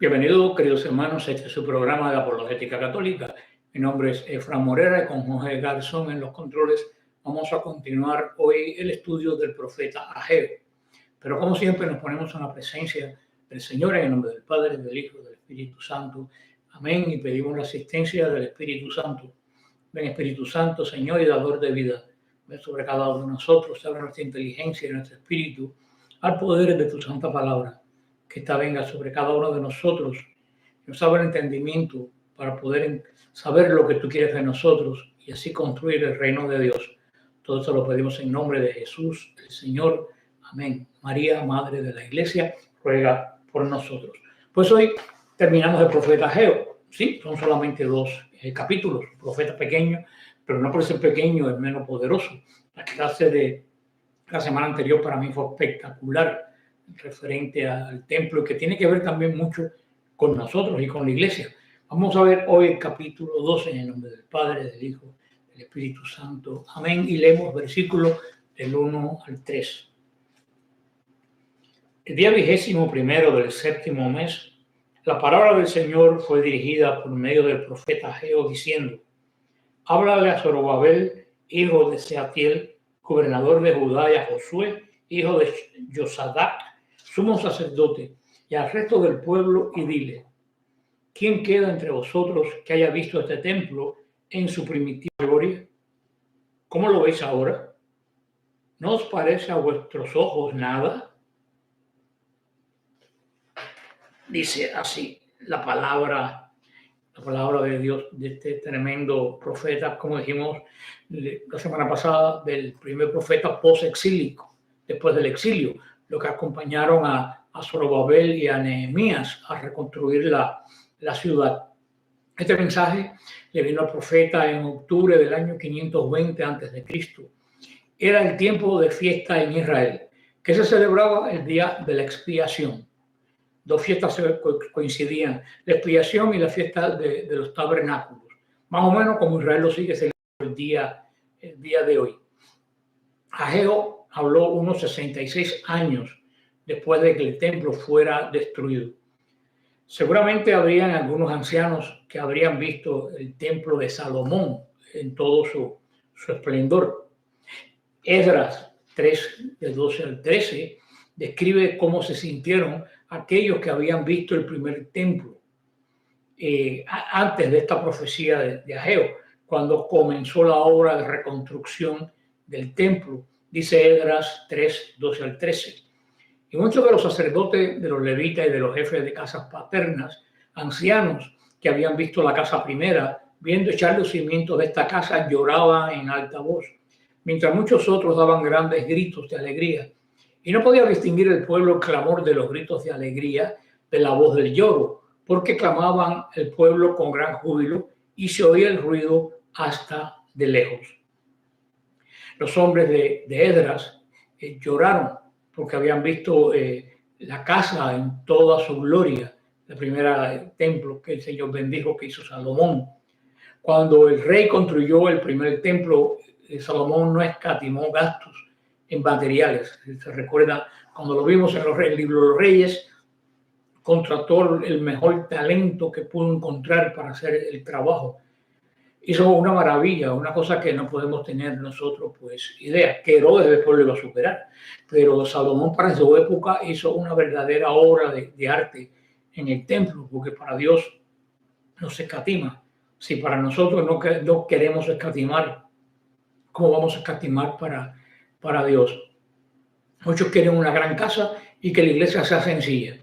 Bienvenidos, queridos hermanos, a este es su programa de Apologética Católica. Mi nombre es Efraín Morera y con Jorge Garzón en los controles vamos a continuar hoy el estudio del profeta Ageo. Pero como siempre nos ponemos en la presencia del Señor en el nombre del Padre, del Hijo y del Espíritu Santo. Amén. Y pedimos la asistencia del Espíritu Santo. Ven Espíritu Santo, Señor y dador de vida. Ven sobre cada uno de nosotros, abre nuestra inteligencia y nuestro espíritu al poder de tu santa palabra. Que esta venga sobre cada uno de nosotros, nos abra el entendimiento para poder saber lo que tú quieres de nosotros y así construir el reino de Dios. Todo esto lo pedimos en nombre de Jesús, el Señor. Amén. María, Madre de la Iglesia, ruega por nosotros. Pues hoy terminamos el profeta Ageo. Sí, son solamente 2 capítulos. Profeta pequeño, pero no por ser pequeño es menos poderoso. La clase de la semana anterior para mí fue espectacular, referente al templo, que tiene que ver también mucho con nosotros y con la iglesia. Vamos a ver hoy el capítulo 12 en el nombre del Padre, del Hijo, del Espíritu Santo. Amén. Y leemos versículos del 1 al 3. El día 21º del 7º mes, la palabra del Señor fue dirigida por medio del profeta Ageo diciendo: háblale a Zorobabel, hijo de Sealtiel, gobernador de Judá, y a Josué, hijo de Josadac, sumo sacerdote, y al resto del pueblo, y dile: ¿quién queda entre vosotros que haya visto este templo en su primitiva gloria? ¿Cómo lo veis ahora? ¿No os parece a vuestros ojos nada? Dice así la palabra de Dios, de este tremendo profeta, como dijimos la semana pasada, del primer profeta post-exílico, después del exilio, lo que acompañaron a Zorobabel y a Nehemías a reconstruir la ciudad. Este mensaje le vino al profeta en octubre del año 520 a.C. Era el tiempo de fiesta en Israel, que se celebraba el día de la expiación. 2 fiestas coincidían, la expiación y la fiesta de los tabernáculos, más o menos como Israel lo sigue celebrando el día de hoy. Ageo habló unos 66 años después de que el templo fuera destruido. Seguramente habrían algunos ancianos que habrían visto el templo de Salomón en todo su esplendor. Esdras 3, del 12 al 13, describe cómo se sintieron aquellos que habían visto el primer templo antes de esta profecía de Ageo, cuando comenzó la obra de reconstrucción del templo, dice Esdras 3, 12 al 13. Y muchos de los sacerdotes, de los levitas y de los jefes de casas paternas, ancianos que habían visto la casa primera, viendo echar los cimientos de esta casa, lloraban en alta voz, mientras muchos otros daban grandes gritos de alegría. Y no podía distinguir el pueblo el clamor de los gritos de alegría de la voz del lloro, porque clamaban el pueblo con gran júbilo y se oía el ruido hasta de lejos. Los hombres de Esdras lloraron porque habían visto la casa en toda su gloria, el primer templo que el Señor bendijo que hizo Salomón. Cuando el rey construyó el primer templo, Salomón no escatimó gastos en materiales. Se recuerda cuando lo vimos en el libro de los Reyes, contrató el mejor talento que pudo encontrar para hacer el trabajo. Hizo una maravilla, una cosa que no podemos tener nosotros pues idea, que Herodes después lo iba a superar. Pero Salomón para su época hizo una verdadera obra de arte en el templo, porque para Dios no se escatima. Si para nosotros no queremos escatimar, ¿cómo vamos a escatimar para Dios? Muchos quieren una gran casa y que la iglesia sea sencilla.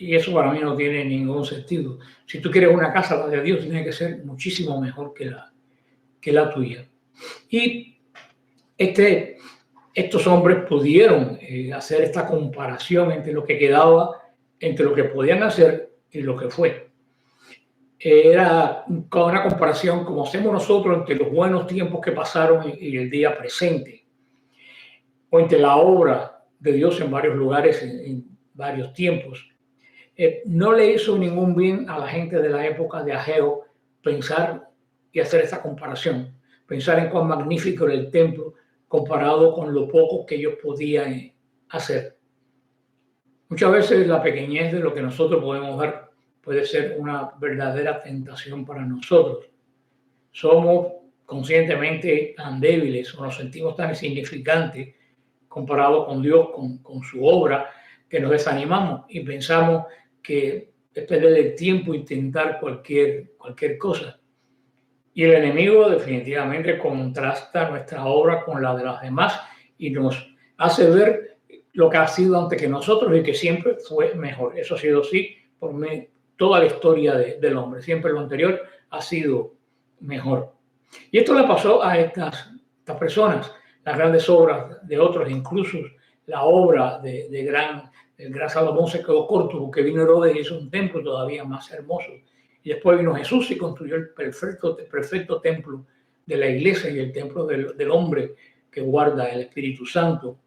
Y eso para mí no tiene ningún sentido. Si tú quieres una casa de Dios, tiene que ser muchísimo mejor que la tuya. Y estos hombres pudieron hacer esta comparación entre lo que quedaba, entre lo que podían hacer y lo que fue. Era una comparación como hacemos nosotros entre los buenos tiempos que pasaron y el día presente, o entre la obra de Dios en varios lugares, en varios tiempos. No le hizo ningún bien a la gente de la época de Ageo pensar y hacer esta comparación, pensar en cuán magnífico era el templo comparado con lo poco que ellos podían hacer. Muchas veces la pequeñez de lo que nosotros podemos dar puede ser una verdadera tentación para nosotros. Somos conscientemente tan débiles o nos sentimos tan insignificantes comparado con Dios, con su obra, que nos desanimamos y pensamos que es perder el tiempo intentar cualquier cosa. Y el enemigo definitivamente contrasta nuestra obra con la de las demás y nos hace ver lo que ha sido antes que nosotros y que siempre fue mejor. Eso ha sido así por toda la historia del hombre. Siempre lo anterior ha sido mejor. Y esto le pasó a estas personas. Las grandes obras de otros, incluso la obra del gran Salomón se quedó corto porque vino Herodes y hizo un templo todavía más hermoso. Y después vino Jesús y construyó el perfecto templo de la iglesia y el templo del hombre que guarda el Espíritu Santo.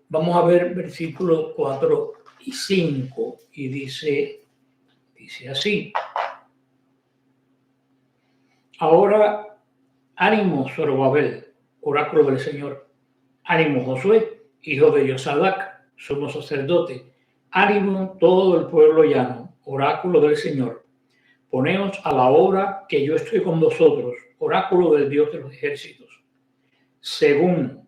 Vamos a ver versículos 4 y 5 y dice así. Ahora, ánimo, Zorobabel, oráculo del Señor. Ánimo, Josué, hijo de Josadac, sumo sacerdote. Ánimo, todo el pueblo llano, oráculo del Señor. Poneos a la obra, que yo estoy con vosotros, oráculo del Dios de los ejércitos. Según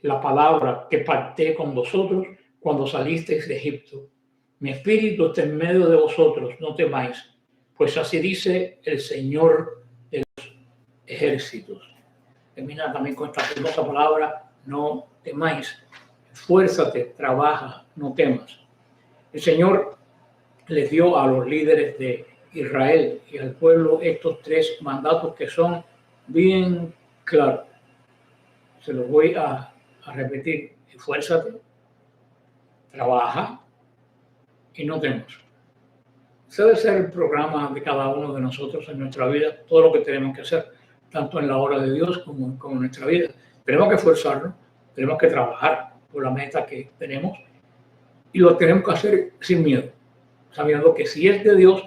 la palabra que pacté con vosotros cuando salisteis de Egipto. Mi espíritu está en medio de vosotros, no temáis, pues así dice el Señor de los ejércitos. Termina también con esta hermosa palabra, no temáis. Esfuérzate, trabaja, no temas. El Señor les dio a los líderes de Israel y al pueblo estos tres mandatos que son bien claros. Se los voy a repetir. Esfuérzate, trabaja y no temas. Ese debe ser el programa de cada uno de nosotros en nuestra vida, todo lo que tenemos que hacer, tanto en la obra de Dios como en nuestra vida. Tenemos que esforzarnos, tenemos que trabajar por la meta que tenemos y lo tenemos que hacer sin miedo, sabiendo que si es de Dios,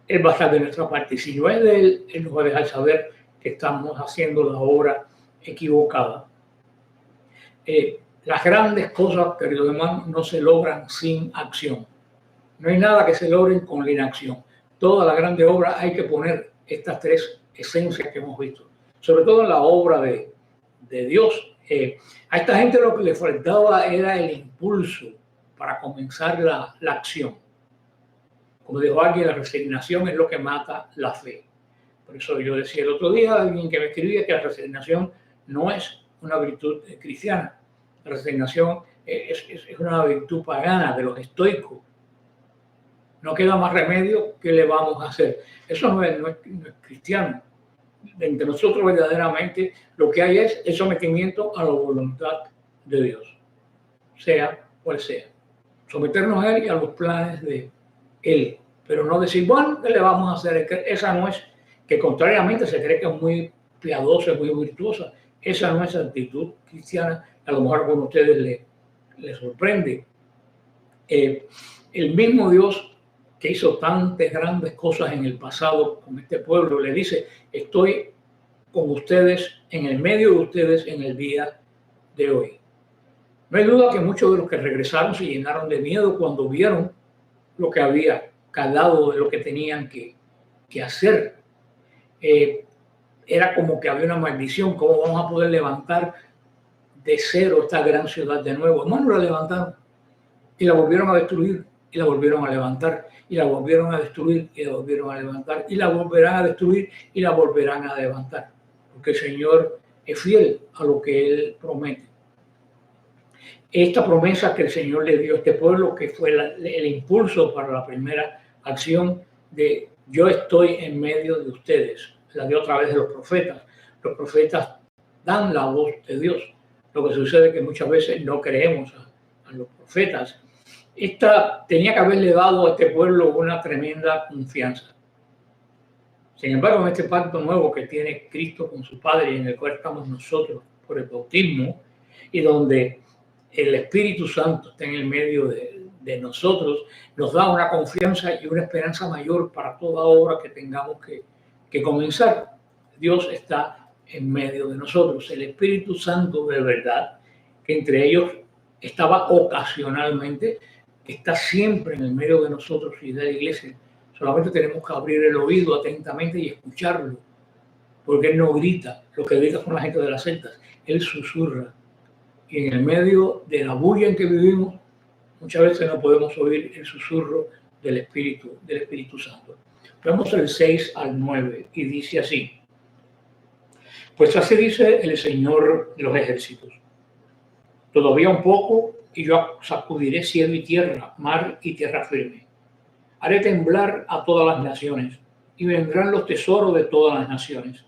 Él va a estar de nuestra parte y si no es de Él, Él nos va a dejar saber que estamos haciendo la obra equivocada. Las grandes cosas, queridos hermanos, no se logran sin acción. No hay nada que se logre con la inacción. Toda la grande obra hay que poner estas tres esencias que hemos visto. Sobre todo en la obra de Dios. A esta gente lo que le faltaba era el impulso para comenzar la acción. Como dijo alguien, la resignación es lo que mata la fe. Por eso yo decía el otro día a alguien que me escribía que la resignación no es una virtud cristiana. La resignación es una virtud pagana de los estoicos. No queda más remedio que le vamos a hacer. Eso no es cristiano. Entre nosotros verdaderamente lo que hay es el sometimiento a la voluntad de Dios, sea cual sea. Someternos a Él y a los planes de Él. Pero no decir, bueno, ¿qué le vamos a hacer? Esa no es, que contrariamente se cree que es muy piadosa, muy virtuosa. Esa no es actitud cristiana. A lo mejor a algunos de ustedes les sorprende. El mismo Dios que hizo tantas grandes cosas en el pasado con este pueblo, le dice, estoy con ustedes, en el medio de ustedes en el día de hoy. No hay duda que muchos de los que regresaron se llenaron de miedo cuando vieron lo que había calado de lo que tenían que hacer. Era como que había una maldición, ¿cómo vamos a poder levantar de cero esta gran ciudad de nuevo? Hermano, la levantaron y la volvieron a destruir y la volvieron a levantar y la volvieron a destruir y la volvieron a levantar y la volverán a destruir y la volverán a levantar, porque el Señor es fiel a lo que Él promete. Esta promesa que el Señor le dio a este pueblo, que fue el impulso para la primera acción de yo estoy en medio de ustedes, la dio a través de los profetas. Los profetas dan la voz de Dios. Lo que sucede es que muchas veces no creemos a los profetas. Esta tenía que haberle dado a este pueblo una tremenda confianza. Sin embargo, en este pacto nuevo que tiene Cristo con su Padre y en el cual estamos nosotros por el bautismo y donde el Espíritu Santo está en el medio de nosotros, nos da una confianza y una esperanza mayor para toda obra que tengamos que comenzar. Dios está en medio de nosotros, el Espíritu Santo de verdad, que entre ellos estaba ocasionalmente, está siempre en el medio de nosotros y de la iglesia. Solamente tenemos que abrir el oído atentamente y escucharlo, porque Él no grita, lo que grita con la gente de las sectas, Él susurra. Y en el medio de la bulla en que vivimos, muchas veces no podemos oír el susurro del Espíritu Santo. Vamos del 6 al 9 y dice así: pues así dice el Señor de los ejércitos: todavía un poco y yo sacudiré cielo y tierra, mar y tierra firme. Haré temblar a todas las naciones y vendrán los tesoros de todas las naciones.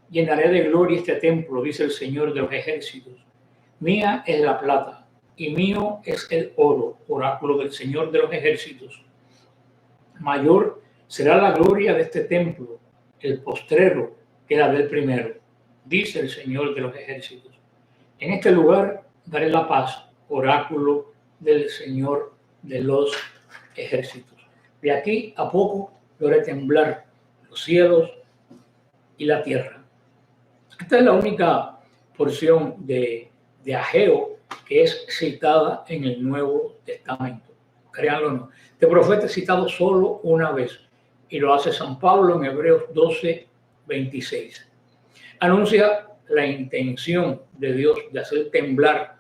Llenaré de gloria este templo, dice el Señor de los ejércitos. Mía es la plata y mío es el oro, oráculo del Señor de los ejércitos. Mayor será la gloria de este templo, el postrero, que la del primero, dice el Señor de los ejércitos. En este lugar daré la paz, oráculo del Señor de los ejércitos. De aquí a poco yo haré temblar los cielos y la tierra. Esta es la única porción de Ageo que es citada en el Nuevo Testamento. Créanlo o no. Este profeta es citado solo una vez y lo hace San Pablo en Hebreos 12, 26. Anuncia la intención de Dios de hacer temblar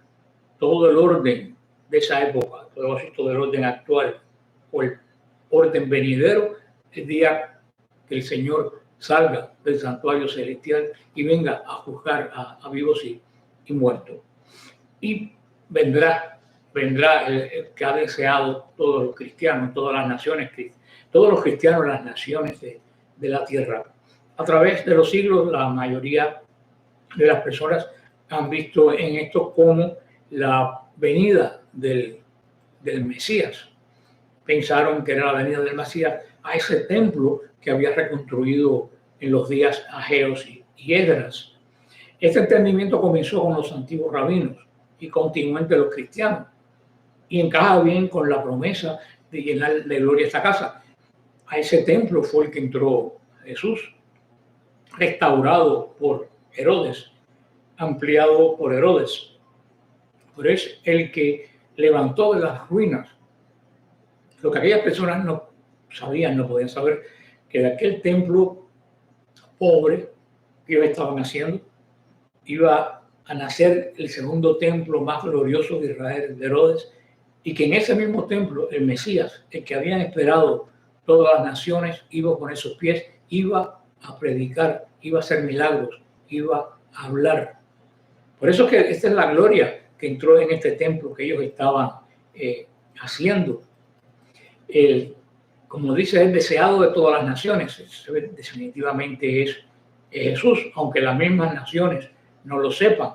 todo el orden de esa época, todo el orden actual o el orden venidero, el día que el Señor salga del santuario celestial y venga a juzgar a vivos y muertos. Y vendrá el que ha deseado todos los cristianos, todas las naciones, todos los cristianos, las naciones de la tierra. A través de los siglos, la mayoría de las personas han visto en esto como la venida del Mesías. Pensaron que era la venida del Mesías a ese templo que había reconstruido en los días Ageos y Esdras. Este entendimiento comenzó con los antiguos rabinos y continuó entre los cristianos y encaja bien con la promesa de llenar de gloria esta casa. A ese templo fue el que entró Jesús, restaurado por Herodes, ampliado por Herodes, pero es el que levantó de las ruinas lo que aquellas personas no sabían, no podían saber, que de aquel templo pobre que ellos estaban haciendo iba a nacer el segundo templo más glorioso de Israel, de Herodes, y que en ese mismo templo el Mesías, el que habían esperado todas las naciones, iba con esos pies, iba a predicar, iba a hacer milagros, iba a hablar. Por eso que esta es la gloria que entró en este templo que ellos estaban haciendo. Como dice, el deseado de todas las naciones. Definitivamente es Jesús, aunque las mismas naciones no lo sepan.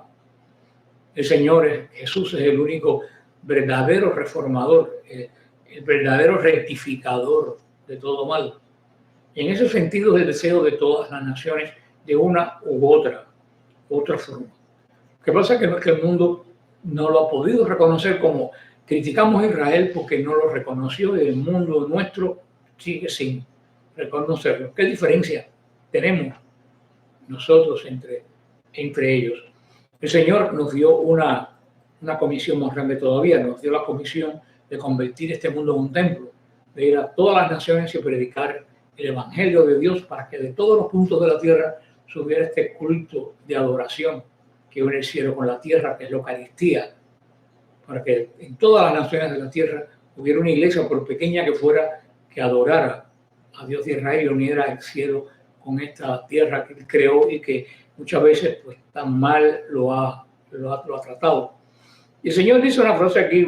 El Señor Jesús es el único verdadero reformador, el verdadero rectificador de todo mal. Y en ese sentido es el deseo de todas las naciones de una u otra forma. Lo que pasa es que el mundo no lo ha podido reconocer. Como criticamos a Israel porque no lo reconoció, y el mundo nuestro sigue sin reconocerlo. ¿Qué diferencia tenemos nosotros entre ellos? El Señor nos dio una comisión más grande todavía, nos dio la comisión de convertir este mundo en un templo, de ir a todas las naciones y predicar el Evangelio de Dios para que de todos los puntos de la tierra subiera este culto de adoración que une el cielo con la tierra, que es la Eucaristía, para que en todas las naciones de la tierra hubiera una iglesia, por pequeña que fuera, que adorara a Dios de Israel y uniera el cielo con esta tierra que Él creó y que muchas veces pues tan mal lo ha tratado. Y el Señor dice una frase aquí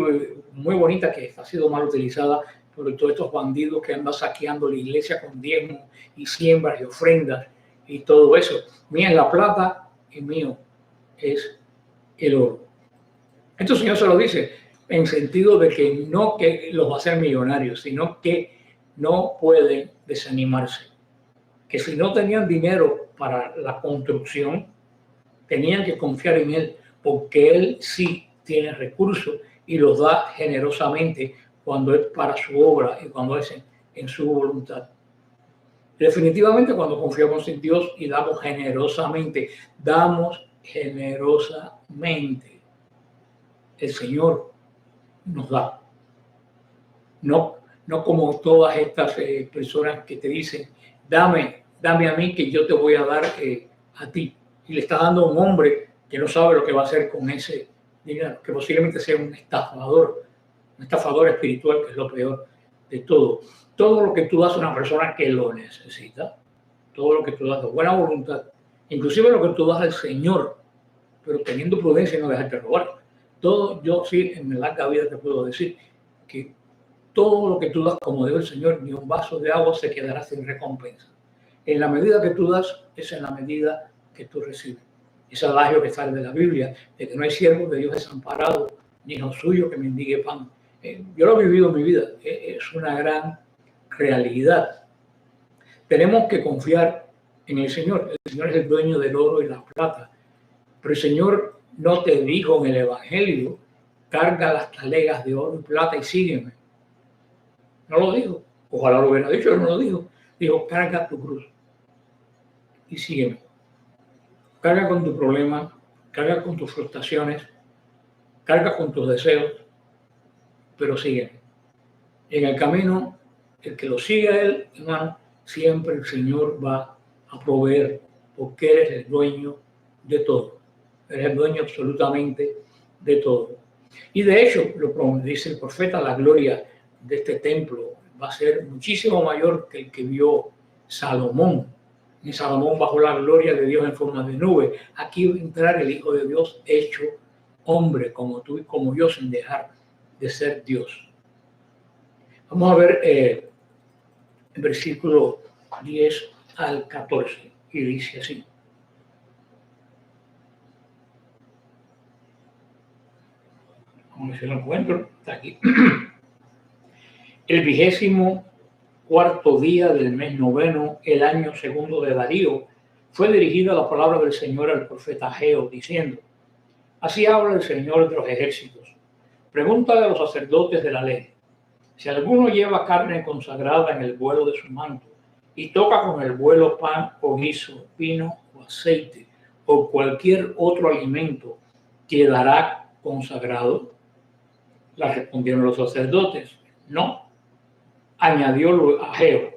muy bonita que ha sido mal utilizada por todos estos bandidos que andan saqueando la iglesia con diezmos y siembras y ofrendas y todo eso. Mía es la plata y mío es el oro. Esto el Señor se lo dice en sentido de que no que los va a hacer millonarios, sino que no pueden desanimarse. Que si no tenían dinero para la construcción, tenían que confiar en Él, porque Él sí tiene recursos y los da generosamente cuando es para su obra y cuando es en su voluntad. Definitivamente cuando confiamos en Dios y damos generosamente. el Señor nos da. No como todas estas personas que te dicen, dame a mí que yo te voy a dar a ti. Y le está dando a un hombre que no sabe lo que va a hacer con ese dinero, que posiblemente sea un estafador espiritual, que es lo peor de todo. Todo lo que tú das a una persona que lo necesita, todo lo que tú das de buena voluntad, inclusive lo que tú das al Señor, pero teniendo prudencia y no dejarte robar. Todo, yo sí, en la larga vida te puedo decir que todo lo que tú das, como dijo el Señor, ni un vaso de agua se quedará sin recompensa. En la medida que tú das, es en la medida que tú recibes. Ese adagio que sale de la Biblia, de que no hay siervo de Dios desamparado, ni hijo suyo que mendigue pan. Yo lo he vivido en mi vida, es una gran realidad. Tenemos que confiar en el Señor. El Señor es el dueño del oro y la plata. Pero el Señor no te dijo en el Evangelio, carga las talegas de oro y plata y sígueme. No lo dijo. Ojalá lo hubiera dicho, pero no lo dijo. Dijo, carga tu cruz y sígueme. Carga con tu problema, carga con tus frustraciones, carga con tus deseos, pero sígueme. En el camino, el que lo siga a él, hermano, siempre el Señor va a proveer, porque eres el dueño de todo. Eres el dueño absolutamente de todo. Y de hecho, lo dice el profeta, la gloria de este templo va a ser muchísimo mayor que el que vio Salomón. Y Salomón bajo la gloria de Dios en forma de nube. Aquí va a entrar el Hijo de Dios hecho hombre, como tú y como yo, sin dejar de ser Dios. Vamos a ver el versículo 10 al 14, y dice así. Vamos a ver si lo encuentro. Está aquí. El 24º día del mes noveno, el año segundo de Darío, fue dirigida la palabra del Señor al profeta Ageo, diciendo: así habla el Señor de los ejércitos. Pregúntale a los sacerdotes de la ley. Si alguno lleva carne consagrada en el vuelo de su manto y toca con el vuelo pan o guiso, vino o aceite o cualquier otro alimento, ¿quedará consagrado? Le respondieron los sacerdotes: no. Añadió Ageo: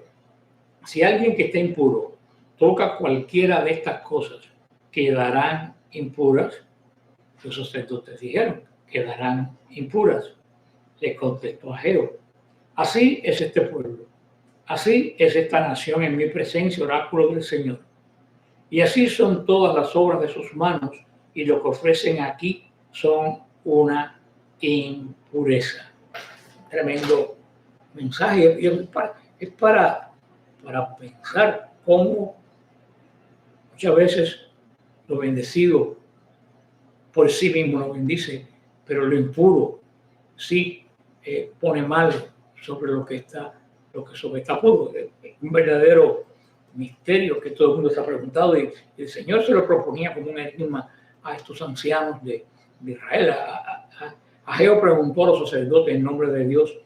si alguien que esté impuro toca cualquiera de estas cosas, ¿quedarán impuras? Los sacerdotes dijeron: quedarán impuras. Le contestó Ageo: así es este pueblo, así es esta nación en mi presencia, oráculo del Señor. Y así son todas las obras de sus manos, y lo que ofrecen aquí son una impureza. Tremendo mensaje. Es para pensar cómo muchas veces lo bendecido por sí mismo lo bendice, pero lo impuro sí pone mal sobre lo que está puro. Es un verdadero misterio que todo el mundo se ha preguntado, y el Señor se lo proponía como un enigma a estos ancianos de Israel. Ageo preguntó a los sacerdotes en nombre de Dios,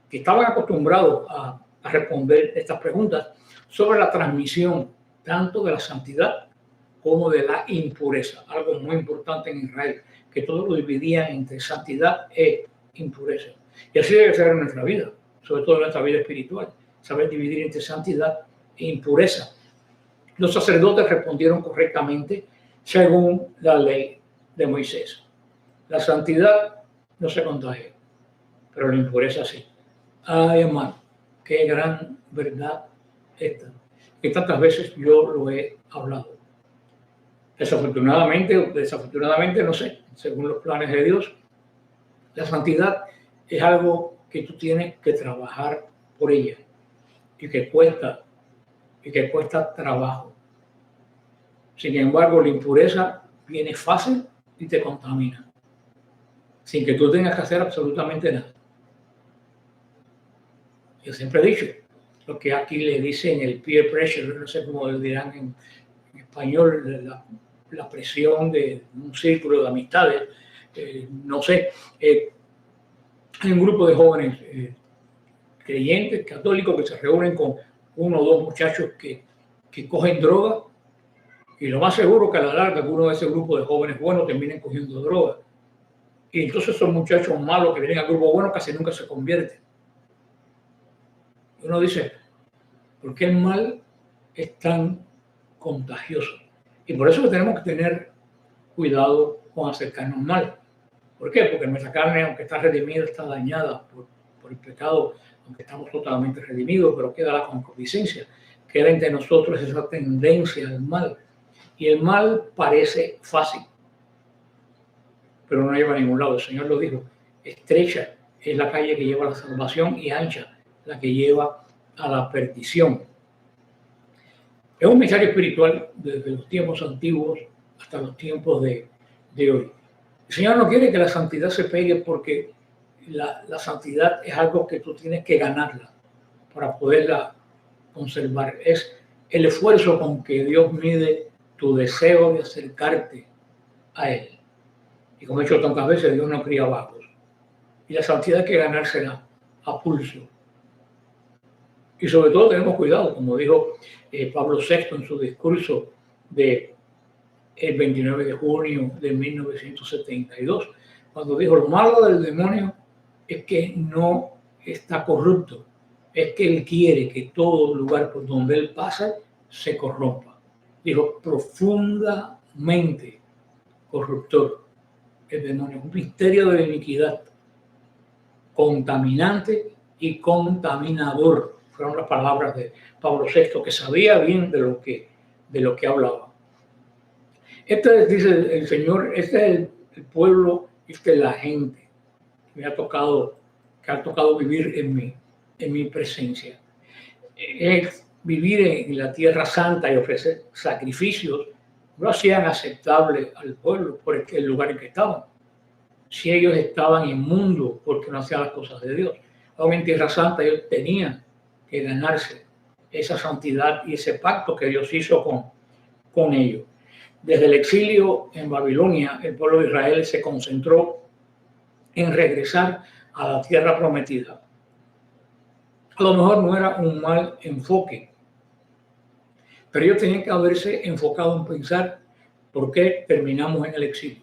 que estaban acostumbrados a responder estas preguntas, sobre la transmisión tanto de la santidad como de la impureza. Algo muy importante en Israel, que todos lo dividían entre santidad e impureza. Y así debe ser en nuestra vida, sobre todo en nuestra vida espiritual, saber dividir entre santidad e impureza. Los sacerdotes respondieron correctamente según la ley de Moisés. La santidad no se contagia, pero la impureza sí. Ay, hermano, qué gran verdad esta, que tantas veces yo lo he hablado. Desafortunadamente, no sé, según los planes de Dios, la santidad es algo que tú tienes que trabajar por ella y que cuesta trabajo. Sin embargo, la impureza viene fácil y te contamina, sin que tú tengas que hacer absolutamente nada. Yo siempre he dicho, lo que aquí le dicen el peer pressure, no sé cómo lo dirán en español, la presión de un círculo de amistades, no sé. Hay un grupo de jóvenes creyentes, católicos, que se reúnen con uno o dos muchachos que cogen droga, y lo más seguro que a la larga uno de ese grupo de jóvenes buenos terminen cogiendo droga. Y entonces esos muchachos malos que vienen al grupo bueno casi nunca se convierten. Uno dice, ¿por qué el mal es tan contagioso? Y por eso que tenemos que tener cuidado con acercarnos mal. ¿Por qué? Porque nuestra carne, aunque está redimida, está dañada por el pecado, aunque estamos totalmente redimidos, pero queda la concupiscencia, queda entre nosotros esa tendencia al mal. Y el mal parece fácil, pero no lleva a ningún lado. El Señor lo dijo, estrecha es la calle que lleva a la salvación y ancha la que lleva a la perdición. Es un mensaje espiritual desde los tiempos antiguos hasta los tiempos de hoy. El Señor no quiere que la santidad se pegue porque la santidad es algo que tú tienes que ganarla para poderla conservar. Es el esfuerzo con que Dios mide tu deseo de acercarte a Él. Y como he dicho tantas veces, Dios no cría vagos. Y la santidad hay que ganársela a pulso. Y sobre todo tenemos cuidado, como dijo Pablo VI en su discurso del 29 de junio de 1972, cuando dijo, lo malo del demonio es que no está corrupto, es que él quiere que todo lugar por donde él pasa se corrompa. Dijo, profundamente corruptor el demonio, un misterio de iniquidad, contaminante y contaminador. Fueron las palabras de Pablo VI, que sabía bien de lo que hablaba. Este dice el Señor, este es el pueblo, esta es la gente que ha tocado vivir en mi presencia. Es vivir en la tierra santa y ofrecer sacrificios no hacían aceptable al pueblo por el lugar en que estaban. Si ellos estaban inmundos porque no hacían las cosas de Dios. Aún en tierra santa ellos tenían que ganarse esa santidad y ese pacto que Dios hizo con ellos. Desde el exilio en Babilonia, el pueblo de Israel se concentró en regresar a la tierra prometida. A lo mejor no era un mal enfoque, pero ellos tenían que haberse enfocado en pensar por qué terminamos en el exilio.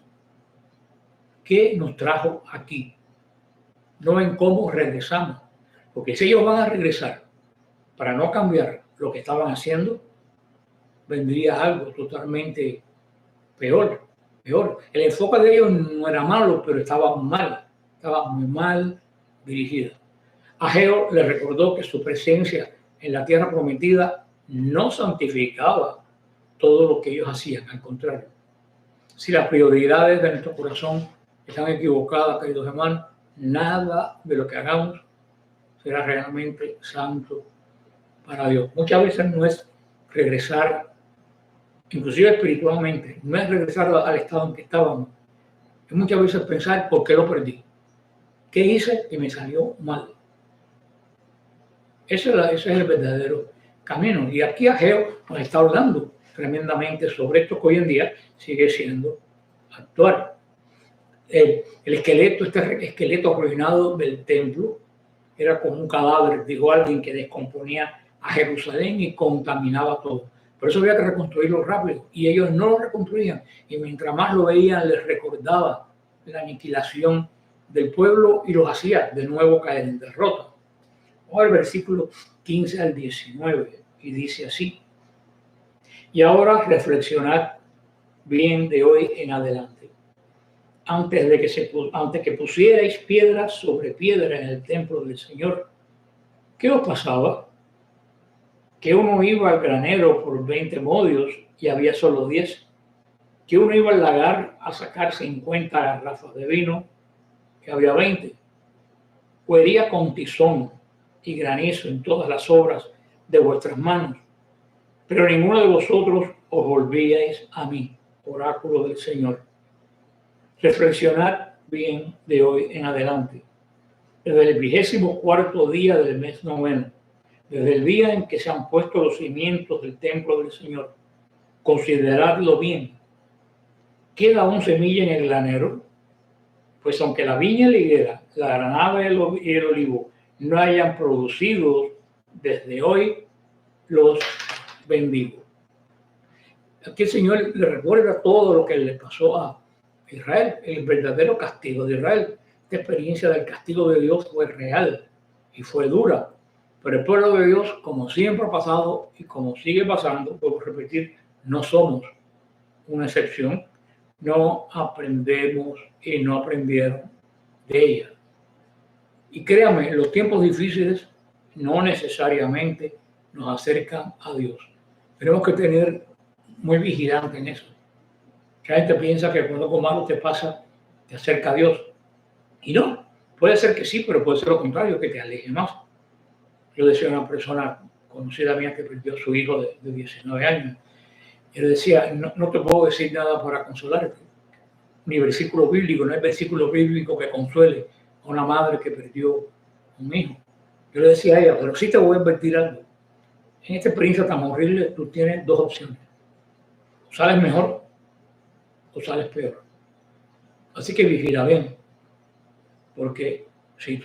¿Qué nos trajo aquí? No en cómo regresamos. Porque si ellos van a regresar para no cambiar lo que estaban haciendo, vendría algo totalmente peor. El enfoque de ellos no era malo, pero estaba muy mal dirigida. Ageo le recordó que su presencia en la tierra prometida no santificaba todo lo que ellos hacían, al contrario. Si las prioridades de nuestro corazón están equivocadas, queridos hermanos, nada de lo que hagamos será realmente santo para Dios. Muchas veces no es regresar, inclusive espiritualmente, no es regresar al estado en que estábamos. Es muchas veces pensar por qué lo perdí. ¿Qué hice que me salió mal? Ese es el verdadero camino. Y aquí Ageo nos está hablando tremendamente sobre esto que hoy en día sigue siendo actual. El esqueleto, este esqueleto arruinado del templo, era como un cadáver, dijo alguien, que descomponía a Jerusalén y contaminaba todo. Por eso había que reconstruirlo rápido. Y ellos no lo reconstruían. Y mientras más lo veían, les recordaba la aniquilación del pueblo y los hacía de nuevo caer en derrota. Vamos al versículo 15 al 19 y dice así. Y ahora reflexionad bien de hoy en adelante. Antes que pusierais piedra sobre piedra en el templo del Señor, ¿qué os pasaba? Que uno iba al granero por 20 modios y había solo 10. Que uno iba al lagar a sacar 50 garrafas de vino, que había 20. O hería con tizón y granizo en todas las obras de vuestras manos. Pero ninguno de vosotros os volvíais a mí, oráculo del Señor. Reflexionad bien de hoy en adelante. Desde el 24º día del mes noveno, desde el día en que se han puesto los cimientos del templo del Señor, consideradlo bien. ¿Queda aún semilla en el granero? Pues aunque la viña y la higuera, la granada y el olivo no hayan producido, desde hoy los bendigo. Aquí el Señor le recuerda todo lo que le pasó a Israel, el verdadero castigo de Israel. Esta experiencia del castigo de Dios fue real y fue dura. Pero el pueblo de Dios, como siempre ha pasado y como sigue pasando, puedo repetir, no somos una excepción. No aprendemos y no aprendieron de ella. Y créame, los tiempos difíciles no necesariamente nos acercan a Dios. Tenemos que tener muy vigilante en eso. Mucha gente piensa que cuando algo malo te pasa, te acerca a Dios. Y no, puede ser que sí, pero puede ser lo contrario, que te aleje más. Yo decía a una persona conocida mía que perdió a su hijo de 19 años. Y le decía, no te puedo decir nada para consolarte. Ni versículo bíblico, no hay versículo bíblico que consuele a una madre que perdió un hijo. Yo le decía a ella, pero sí te voy a advertir algo. En esta experiencia tan horrible, tú tienes dos opciones. O sales mejor o sales peor. Así que vigila bien. Porque si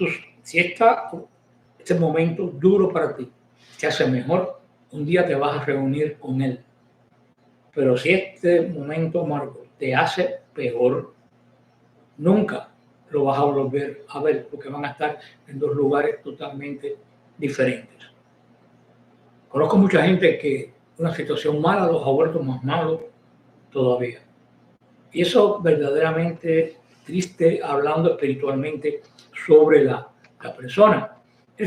este momento duro para ti te hace mejor, un día te vas a reunir con él. Pero si este momento amargo te hace peor, nunca lo vas a volver a ver, porque van a estar en dos lugares totalmente diferentes. Conozco mucha gente que una situación mala los ha vuelto más malos todavía. Y eso verdaderamente triste, hablando espiritualmente sobre la persona. Pero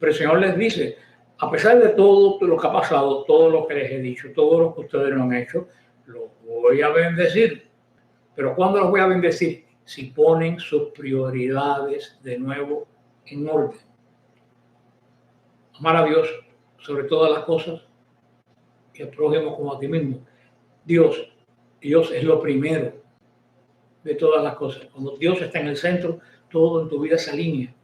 el Señor les dice, a pesar de todo lo que ha pasado, todo lo que les he dicho, todo lo que ustedes no han hecho, los voy a bendecir. Pero ¿cuándo los voy a bendecir? Si ponen sus prioridades de nuevo en orden. Amar a Dios sobre todas las cosas y al prójimo como a ti mismo. Dios es lo primero de todas las cosas. Cuando Dios está en el centro, todo en tu vida se alinea.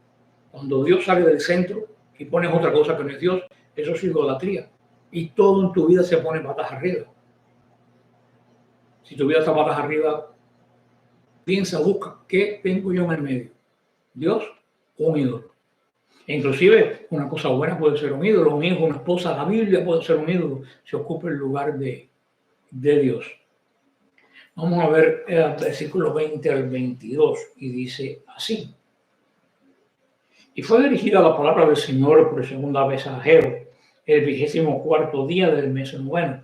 Cuando Dios sale del centro y pones otra cosa que no es Dios, eso es idolatría. Y todo en tu vida se pone patas arriba. Si tu vida está patas arriba, piensa, busca, ¿qué tengo yo en el medio? ¿Dios o un ídolo? E inclusive, una cosa buena puede ser un ídolo, un hijo, una esposa, la Biblia puede ser un ídolo, si ocupa el lugar de Dios. Vamos a ver el versículo 20 al 22 y dice así. Y fue dirigida la palabra del Señor por segunda vez a Ageo, el 24º día del mes noveno,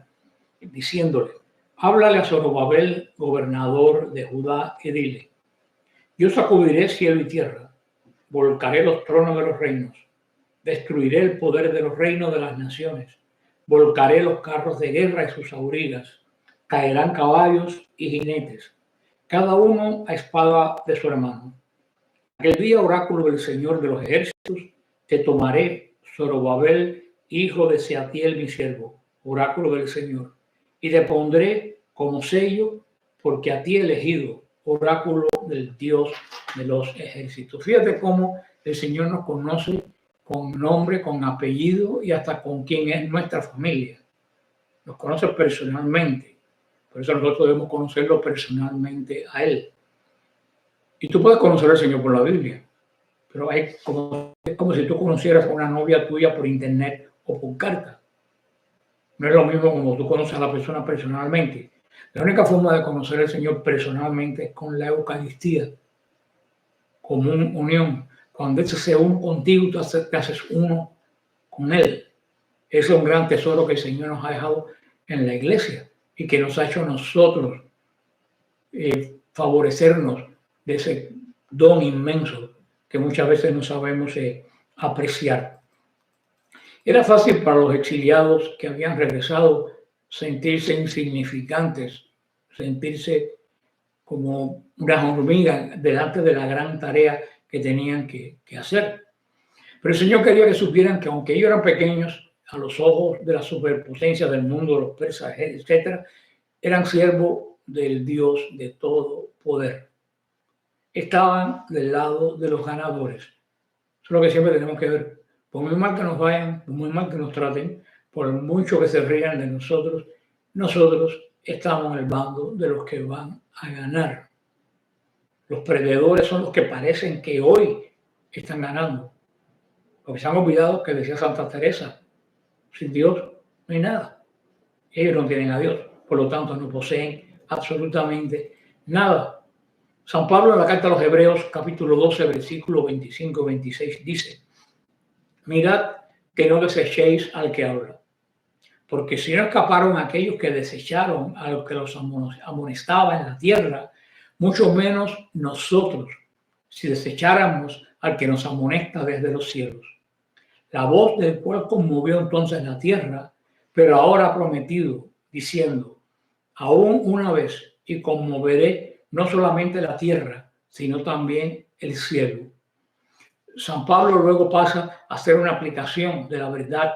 diciéndole, háblale a Zorobabel, gobernador de Judá, y dile, yo sacudiré cielo y tierra, volcaré los tronos de los reinos, destruiré el poder de los reinos de las naciones, volcaré los carros de guerra y sus aurigas, caerán caballos y jinetes, cada uno a espada de su hermano. Aquel día, oráculo del Señor de los ejércitos, te tomaré, Zorobabel, hijo de Sealtiel, mi siervo, oráculo del Señor, y te pondré como sello, porque a ti he elegido, oráculo del Dios de los ejércitos. Fíjate cómo el Señor nos conoce con nombre, con apellido y hasta con quién es nuestra familia. Nos conoce personalmente. Por eso nosotros debemos conocerlo personalmente a Él. Y tú puedes conocer al Señor por la Biblia, pero es como si tú conocieras a una novia tuya por internet o por carta. No es lo mismo como tú conoces a la persona personalmente. La única forma de conocer al Señor personalmente es con la Eucaristía, como una unión. Cuando Él se une contigo, tú te haces uno con Él. Ese es un gran tesoro que el Señor nos ha dejado en la iglesia y que nos ha hecho a nosotros favorecernos de ese don inmenso que muchas veces no sabemos apreciar. Era fácil para los exiliados que habían regresado sentirse insignificantes, sentirse como unas hormigas delante de la gran tarea que tenían que hacer. Pero el Señor quería que supieran que aunque ellos eran pequeños a los ojos de la superpotencia del mundo, los persas, etc., eran siervos del Dios de todo poder. Estaban del lado de los ganadores. Eso es lo que siempre tenemos que ver. Por muy mal que nos vayan, por muy mal que nos traten, por mucho que se rían de nosotros, nosotros estamos en el bando de los que van a ganar. Los perdedores son los que parecen que hoy están ganando. Porque se han olvidado que decía Santa Teresa, sin Dios no hay nada. Ellos no tienen a Dios, por lo tanto no poseen absolutamente Nada. San Pablo en la carta a los Hebreos, capítulo 12, versículo 25 y 26, dice: mirad que no desechéis al que habla, porque si no escaparon aquellos que desecharon a los que los amonestaba en la tierra, mucho menos nosotros, si desecháramos al que nos amonesta desde los cielos. La voz del cual conmovió entonces la tierra, pero ahora ha prometido, diciendo: aún una vez, y conmoveré no solamente la tierra, sino también el cielo. San Pablo luego pasa a hacer una aplicación de la verdad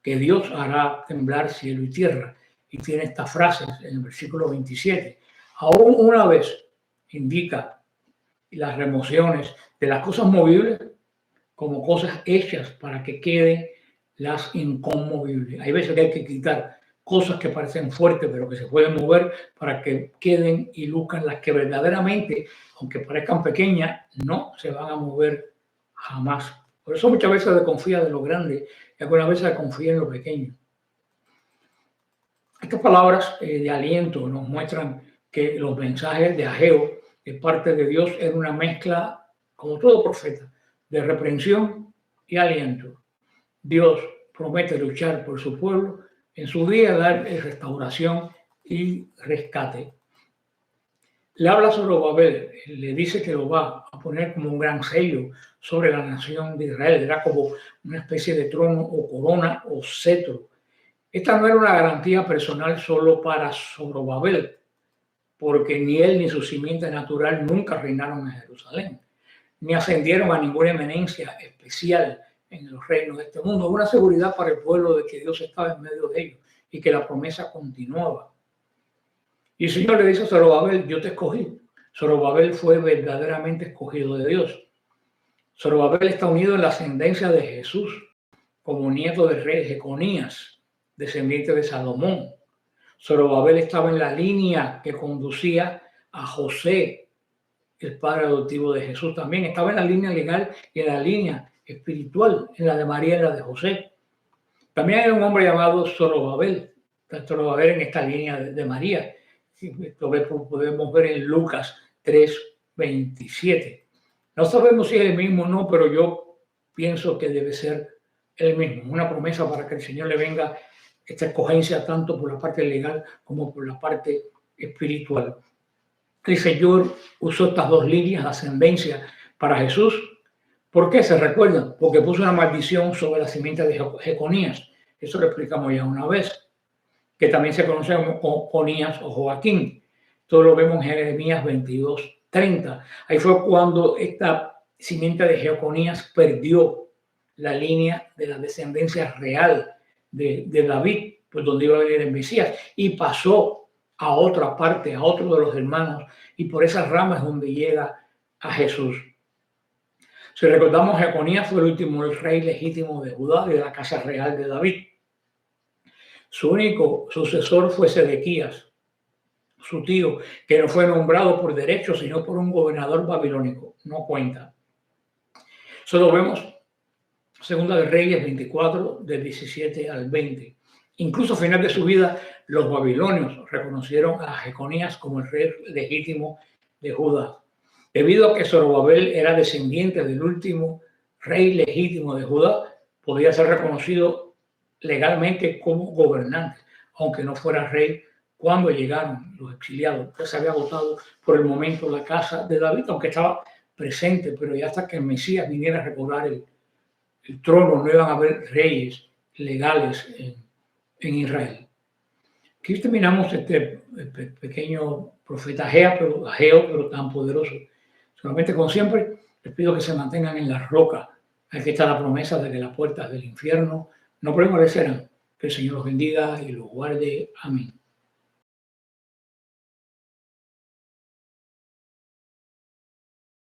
que Dios hará temblar cielo y tierra. Y tiene estas frases en el versículo 27. Aún una vez indica las remociones de las cosas movibles como cosas hechas para que queden las inconmovibles. Hay veces que hay que quitar cosas que parecen fuertes, pero que se pueden mover para que queden y luzcan las que verdaderamente, aunque parezcan pequeñas, no se van a mover jamás. Por eso muchas veces se confía de lo grande y algunas veces se confía en lo pequeño. Estas palabras de aliento nos muestran que los mensajes de Ageo de parte de Dios eran una mezcla, como todo profeta, de reprensión y aliento. Dios promete luchar por su pueblo, en su día dar restauración y rescate. Le habla a Zorobabel, le dice que lo va a poner como un gran sello sobre la nación de Israel. Era como una especie de trono o corona o cetro. Esta no era una garantía personal solo para Zorobabel, porque ni él ni su simiente natural nunca reinaron en Jerusalén, ni ascendieron a ninguna eminencia especial en los reinos de este mundo. Una seguridad para el pueblo de que Dios estaba en medio de ellos y que la promesa continuaba. Y el Señor le dice a Zorobabel: yo te escogí. Zorobabel fue verdaderamente escogido de Dios. Zorobabel está unido en la ascendencia de Jesús como nieto del rey Jeconías, descendiente de Salomón. Zorobabel estaba en la línea que conducía a José, el padre adoptivo de Jesús. También estaba en la línea legal y en la línea espiritual, en la de María y la de José. También hay un hombre llamado Zorobabel. Zorobabel en esta línea de María. Esto podemos ver en Lucas 3:27. No sabemos si es el mismo o no, pero yo pienso que debe ser el mismo. Una promesa para que el Señor le venga esta escogencia tanto por la parte legal como por la parte espiritual. El Señor usó estas dos líneas de ascendencia para Jesús. ¿Por qué? ¿Se recuerdan? Porque puso una maldición sobre la simiente de Jeconías. Eso lo explicamos ya una vez, que también se conoce como Jonías o Joaquín. Todo lo vemos en Jeremías 22:30. Ahí fue cuando esta simiente de Jeconías perdió la línea de la descendencia real de David, pues donde iba a venir el Mesías, y pasó a otra parte, a otro de los hermanos, y por esas ramas donde llega a Jesús. Si recordamos, Jeconías fue el último rey legítimo de Judá y de la casa real de David. Su único sucesor fue Sedequías, su tío, que no fue nombrado por derecho, sino por un gobernador babilónico. No cuenta. Solo vemos Segunda de Reyes 24, del 17 al 20. Incluso al final de su vida, los babilonios reconocieron a Jeconías como el rey legítimo de Judá. Debido a que Zorobabel era descendiente del último rey legítimo de Judá, podía ser reconocido legalmente como gobernante, aunque no fuera rey cuando llegaron los exiliados. Ya se había agotado por el momento la casa de David, aunque estaba presente, pero ya hasta que el Mesías viniera a recobrar el trono, no iban a haber reyes legales en Israel. Aquí terminamos este pequeño profeta Ageo, pero tan poderoso. Solamente, como siempre, les pido que se mantengan en la roca. Aquí está la promesa de que las puertas del infierno no prevalecerán. Que el Señor los bendiga y los guarde. Amén.